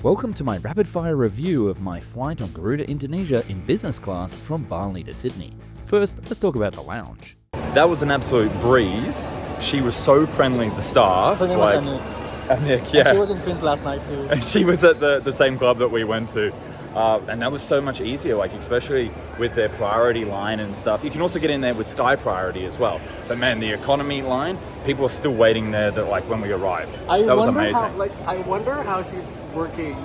Welcome to my rapid-fire review of my flight on Garuda Indonesia in business class from Bali to Sydney. First, let's talk about the lounge. That was an absolute breeze. She was so friendly, the staff. Her name was Anik. Anik, yeah. And she was in Fins last night too. And she was at the same club that we went to. And that was so much easier, like especially with their priority line and stuff. You can also get in there with Sky Priority as well. But man, the economy line, people are still waiting there when we arrived. That was amazing. I wonder how she's working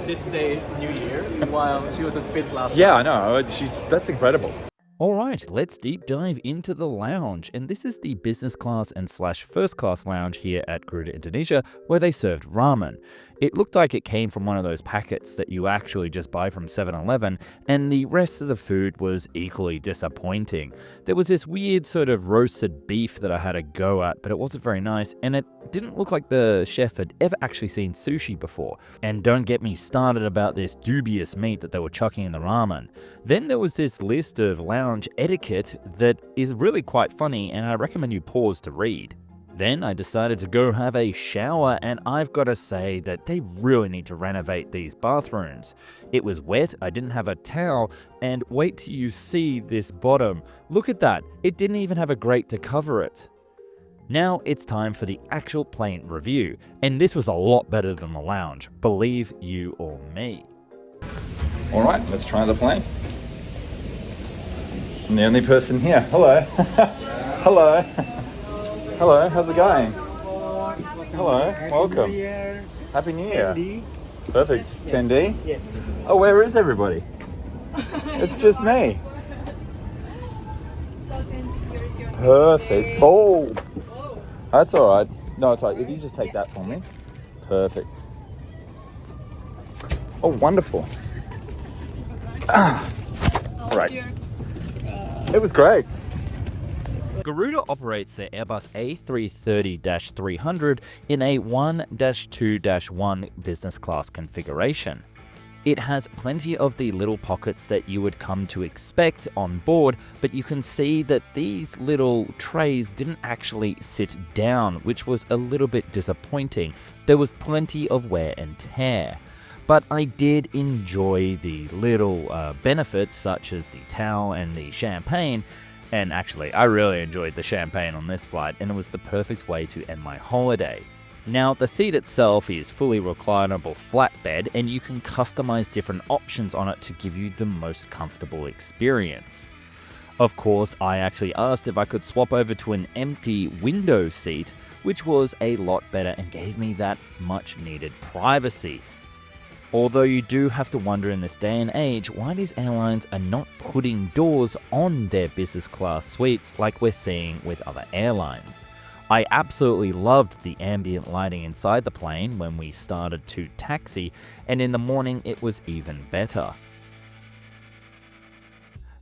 this day, New Year, while she was in Fins last night. Yeah, I know. That's incredible. Alright, let's deep dive into the lounge, and this is the business class and / first class lounge here at Garuda Indonesia, where they served ramen. It looked like it came from one of those packets that you actually just buy from 7-Eleven, and the rest of the food was equally disappointing. There was this weird sort of roasted beef that I had a go at, but it wasn't very nice, and it didn't look like the chef had ever actually seen sushi before. And don't get me started about this dubious meat that they were chucking in the ramen. Then there was this list of lounge etiquette that is really quite funny, and I recommend you pause to read. Then I decided to go have a shower, and I've got to say that they really need to renovate these bathrooms. It was wet, I didn't have a towel, and wait till you see this bottom. Look at that, it didn't even have a grate to cover it. Now it's time for the actual plane review, and this was a lot better than the lounge, believe you or me. All right, let's try the plane. I'm the only person here. Hello. Hello. Hello, how's it going? Hello, welcome. Happy New Year. 10D. Perfect. 10D? Yes. Oh, where is everybody? It's just me. Perfect. Oh, that's all right. No, it's all right. If you just take that for me. Perfect. Oh, wonderful. All right. It was great. Garuda operates their Airbus A330-300 in a 1-2-1 business class configuration. It has plenty of the little pockets that you would come to expect on board, but you can see that these little trays didn't actually sit down, which was a little bit disappointing. There was plenty of wear and tear. But I did enjoy the little benefits such as the towel and the champagne. And actually, I really enjoyed the champagne on this flight, and it was the perfect way to end my holiday. Now, the seat itself is fully reclinable flatbed, and you can customize different options on it to give you the most comfortable experience. Of course, I actually asked if I could swap over to an empty window seat, which was a lot better and gave me that much needed privacy. Although you do have to wonder in this day and age why these airlines are not putting doors on their business class suites like we're seeing with other airlines. I absolutely loved the ambient lighting inside the plane when we started to taxi, and in the morning it was even better.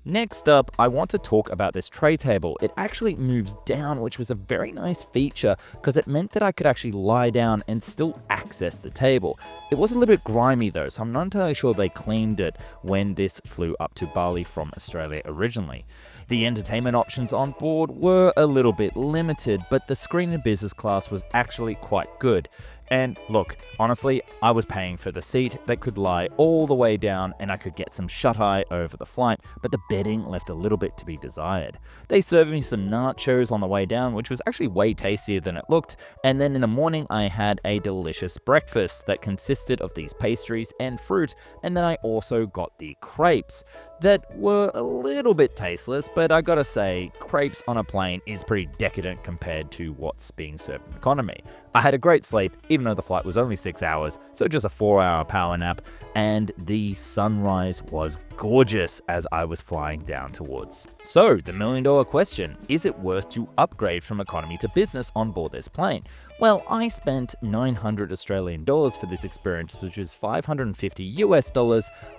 Next up, I want to talk about this tray table. It actually moves down, which was a very nice feature because it meant that I could actually lie down and still access the table. It was a little bit grimy though, so I'm not entirely sure they cleaned it when this flew up to Bali from Australia originally. The entertainment options on board were a little bit limited, but the screen in business class was actually quite good. And look, honestly, I was paying for the seat that could lie all the way down and I could get some shut-eye over the flight, but the bedding left a little bit to be desired. They served me some nachos on the way down, which was actually way tastier than it looked, and then in the morning I had a delicious breakfast that consisted of these pastries and fruit, and then I also got the crepes that were a little bit tasteless, but I gotta say, crepes on a plane is pretty decadent compared to what's being served in economy. I had a great sleep, even though the flight was only 6 hours, so just a 4-hour power nap, and the sunrise was gorgeous as I was flying down towards. So, the million-dollar question, is it worth to upgrade from economy to business on board this plane? Well, I spent 900 Australian dollars for this experience, which is $550 US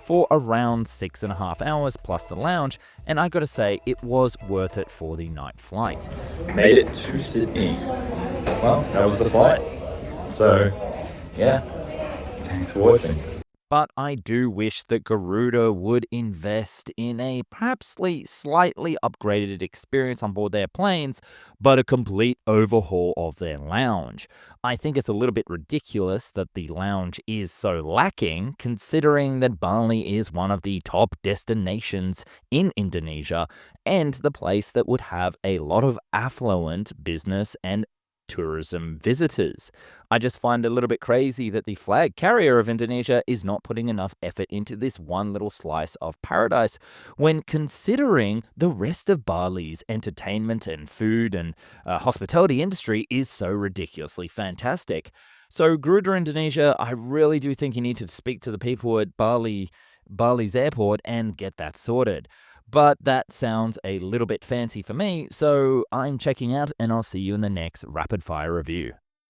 for around 6.5 hours plus the lounge, and I gotta say, it was worth it for the night flight. Made it to Sydney. Well, that was the flight. So, yeah. Thanks for watching. but I do wish that Garuda would invest in a perhaps slightly upgraded experience on board their planes, but a complete overhaul of their lounge. I think it's a little bit ridiculous that the lounge is so lacking, considering that Bali is one of the top destinations in Indonesia and the place that would have a lot of affluent business and tourism visitors. I just find it a little bit crazy that the flag carrier of Indonesia is not putting enough effort into this one little slice of paradise when considering the rest of Bali's entertainment and food and hospitality industry is so ridiculously fantastic. So, Garuda Indonesia, I really do think you need to speak to the people at Bali's airport and get that sorted. But that sounds a little bit fancy for me, so I'm checking out and I'll see you in the next rapid fire review.